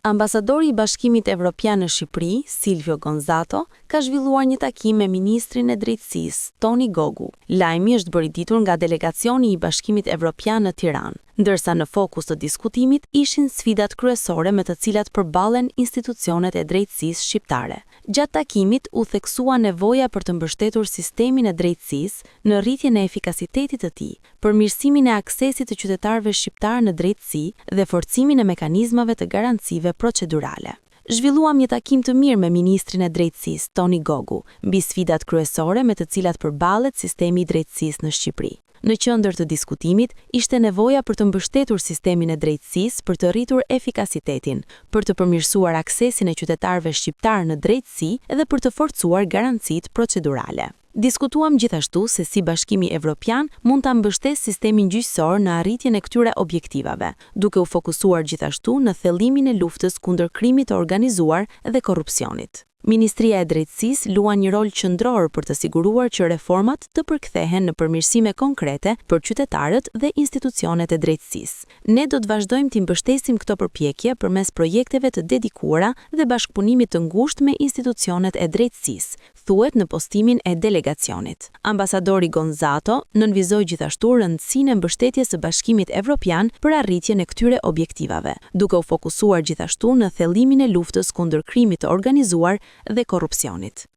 Ambasadori i Bashkimit Evropian në Shqipëri, Silvio Gonzato, ka zhvilluar një takim me ministrin e drejtësisë, Toni Gogu. Lajmi është bërë i ditur nga delegacioni i Bashkimit Evropian në Tiranë, ndërsa në fokus të diskutimit ishin sfidat kryesore me të cilat përballen institucionet e drejtësisë shqiptare. Gjatë takimit u theksua nevoja për të mbështetur sistemin e drejtësisë në rritjen e efikasitetit të tij, përmirësimin e aksesit të qytetarëve shqiptar në drejtësi dhe forcimin e mekanizmave të garancive procedurale. Zhvilluam një takim të mirë me ministrin e drejtësisë, Toni Gogu, mbi sfidat kryesore me të cilat përballet sistemi i drejtësisë në Shqipëri. Në qendër të diskutimit ishte nevoja për të mbështetur sistemin e drejtësisë për të rritur efikasitetin, për të përmirësuar aksesin e qytetarëve shqiptar në drejtësi dhe për të forcuar garancitë procedurale. Diskutuam gjithashtu se si Bashkimi Evropian mund ta mbështesë sistemin gjyqësor në arritjen e këtyre objektivave, duke u fokusuar gjithashtu në thellimin e luftës kundër krimit të organizuar dhe korrupsionit. Ministria e Drejtësisë luan një rol qendror për të siguruar që reformat të përkthehen në përmirësime konkrete për qytetarët dhe institucionet e drejtësisë. Ne do të vazhdojmë të mbështesim këto përpjekje përmes projekteve të dedikuara dhe bashkëpunimit të ngushtë me institucionet e drejtësisë, thuhet në postimin e delegacionit. Ambasadori Gonzato nënvizoi gjithashtu rëndësinë e mbështetjes së Bashkimit Evropian për arritjen e këtyre objektivave, duke u fokusuar gjithashtu në thellimin e luftës kundër krimit të organizuar dhe korrupsionit.